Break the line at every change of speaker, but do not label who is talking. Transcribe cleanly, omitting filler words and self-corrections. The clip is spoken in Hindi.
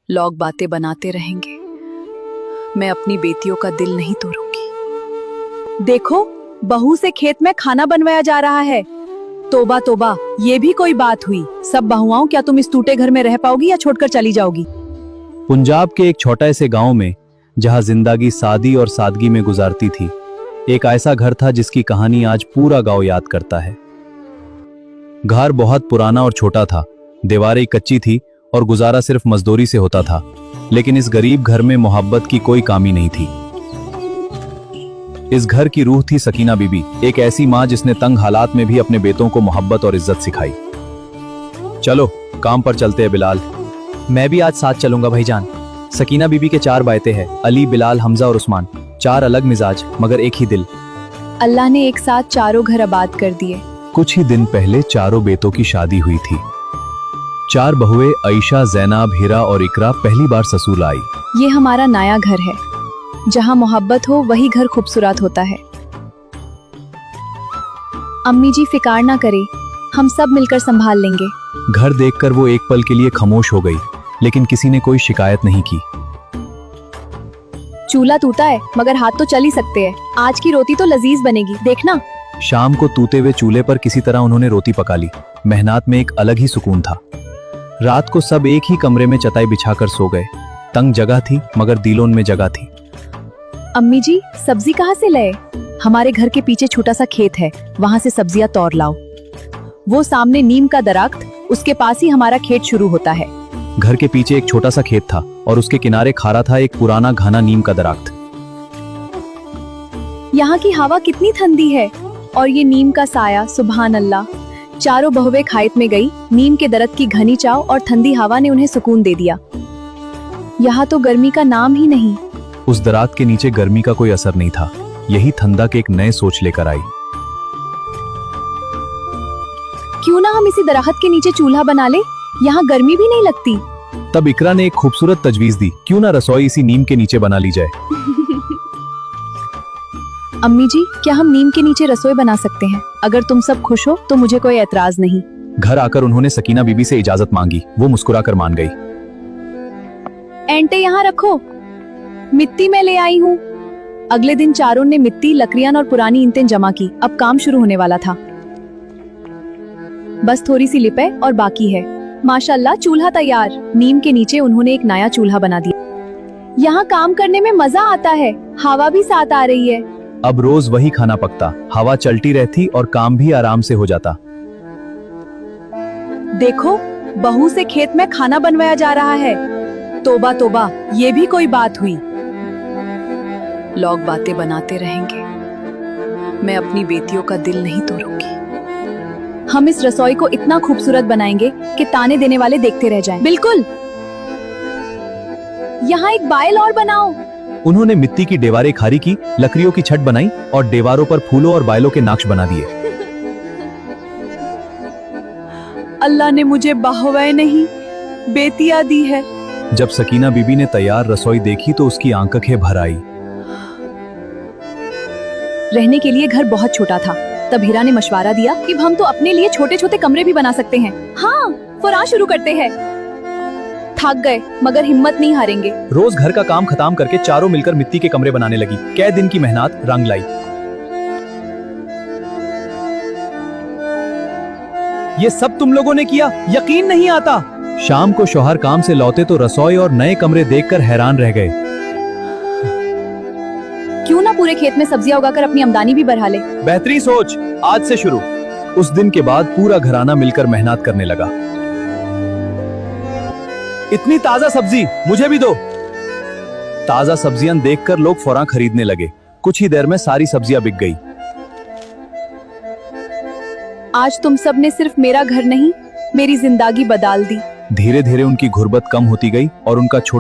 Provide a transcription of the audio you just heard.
लोग बातें बनाते रहेंगे, मैं अपनी बेटियों का दिल नहीं तोड़ूंगी। देखो, बहू से खेत में खाना बनवाया जा रहा है। तोबा तोबा, ये भी कोई बात हुई। सब बहुआओं, क्या तुम इस टूटे घर में रह पाओगी या छोड़कर चली जाओगी?
पंजाब के एक छोटे से गांव में, जहां जिंदगी सादी और सादगी में गुजारती थी, एक ऐसा घर था जिसकी कहानी आज पूरा गांव याद करता है। घर बहुत पुराना और छोटा था, दीवारें कच्ची थी और गुजारा सिर्फ मजदूरी से होता था। लेकिन इस गरीब घर में मोहब्बत की कोई कमी नहीं थी। इस घर की रूह थी सकीना बीबी, एक ऐसी माँ जिसने तंग हालात में भी अपने बेटों को मोहब्बत और इज्जत सिखाई। चलो काम पर चलते हैं बिलाल।
मैं भी आज साथ चलूंगा भाईजान। सकीना बीबी के 4 बेटे हैं, अली, बिलाल, हमजा और उस्मान। 4 अलग मिजाज मगर एक ही दिल।
अल्लाह ने एक साथ चारों घर आबाद कर दिए।
कुछ ही दिन पहले चारों बेटों की शादी हुई थी। 4 बहुएं आयशा, ज़ैनब, हिरा और इकरा पहली बार ससुर आई।
ये हमारा नया घर है। जहाँ मोहब्बत हो वही घर खूबसूरत होता है। अम्मी जी फिकार ना करे, हम सब मिलकर संभाल लेंगे।
घर देखकर वो एक पल के लिए खामोश हो गई, लेकिन किसी ने कोई शिकायत नहीं की।
चूल्हा टूटा है मगर हाथ तो चल ही सकते हैं। आज की रोटी तो लजीज बनेगी, देखना।
शाम को टूटे हुए चूल्हे पर किसी तरह उन्होंने रोटी पका ली। मेहनत में एक अलग ही सुकून था। रात को सब एक ही कमरे में चटाई बिछाकर सो गए। तंग जगह थी मगर दिलों में जगह थी।
अम्मी जी, सब्जी कहाँ से लाए? हमारे घर के पीछे छोटा सा खेत है, वहाँ से सब्जियां तोड़ लाओ। वो सामने नीम का दरख्त, उसके पास ही हमारा खेत शुरू होता है।
घर के पीछे एक छोटा सा खेत था और उसके किनारे खड़ा था एक पुराना घना नीम का दरख्त।
यहाँ की हवा कितनी ठंडी है और ये नीम का साया, सुभान अल्लाह। चारों बहुएं खेत में गई। नीम के दरख्त की घनी छांव और ठंडी हवा ने उन्हें सुकून दे दिया। यहाँ तो गर्मी का नाम ही नहीं।
उस दरख्त के नीचे गर्मी का कोई असर नहीं था। यही ठंडक एक नए सोच लेकर आई।
क्यों ना हम इसी दरख्त के नीचे चूल्हा बना ले, यहाँ गर्मी भी नहीं लगती।
तब इकरा ने एक खूबसूरत तजवीज दी, क्यों ना रसोई इसी नीम के नीचे बना ली जाए।
अम्मी जी, क्या हम नीम के नीचे रसोई बना सकते हैं? अगर तुम सब खुश हो तो मुझे कोई एतराज नहीं।
घर आकर उन्होंने सकीना बीबी से इजाजत मांगी। वो मुस्कुराकर मान गई।
एंटे यहाँ रखो, मिट्टी में ले आई हूँ। अगले दिन चारों ने मिट्टी, लकड़ियां और पुरानी ईंटें जमा की। अब काम शुरू होने वाला था। बस थोड़ी सी लिपे और बाकी है। माशाल्लाह, चूल्हा तैयार। नीम के नीचे उन्होंने एक नया चूल्हा बना दिया। यहाँ काम करने में मजा आता है, हवा भी साथ आ रही है।
अब रोज वही खाना पकता, हवा चलती रहती और काम भी आराम से हो जाता।
देखो, बहू से खेत में खाना बनवाया जा रहा है। तोबा तोबा, ये भी कोई बात हुई। लोग बातें बनाते रहेंगे, मैं अपनी बेटियों का दिल नहीं तोड़ूंगी। हम इस रसोई को इतना खूबसूरत बनाएंगे कि ताने देने वाले देखते रह जाएं। बिल्कुल। यहाँ एक बाइल और बनाओ।
उन्होंने मिट्टी की दीवारें खारी की, लकड़ियों की छत बनाई और दीवारों पर फूलों और बाइलों के नाक्श बना दिए।
अल्लाह ने मुझे बहुएं नहीं, बेटियां दी है।
जब सकीना बीबी ने तैयार रसोई देखी तो उसकी आंखें भर आई।
रहने के लिए घर बहुत छोटा था। तब हीरा ने मशवरा दिया कि हम तो अपने लिए छोटे छोटे कमरे भी बना सकते हैं। हाँ, फौरन शुरू करते हैं। थक गए मगर हिम्मत नहीं हारेंगे।
रोज घर का काम खत्म करके चारों मिलकर मिट्टी के कमरे बनाने लगी। कै दिन की मेहनत रंग लाई। ये सब तुम लोगों ने किया, यकीन नहीं आता। शाम को शौहर काम से लौटे तो रसोई और नए कमरे देखकर हैरान रह गए।
क्यों ना पूरे खेत में सब्जियां उगाकर अपनी आमदनी भी बढ़ा ले।
बेहतरीन सोच, आज से शुरू। उस दिन के बाद पूरा घराना मिलकर मेहनत करने लगा। इतनी ताजा सब्जी मुझे भी दो। ताजा सब्जियां देखकर लोग फौरन खरीदने लगे। कुछ ही देर में सारी सब्जियां बिक गई।
आज तुम सब ने सिर्फ मेरा घर नहीं, मेरी जिंदगी बदल दी।
धीरे धीरे उनकी गुर्बत कम होती गई और उनका छोटा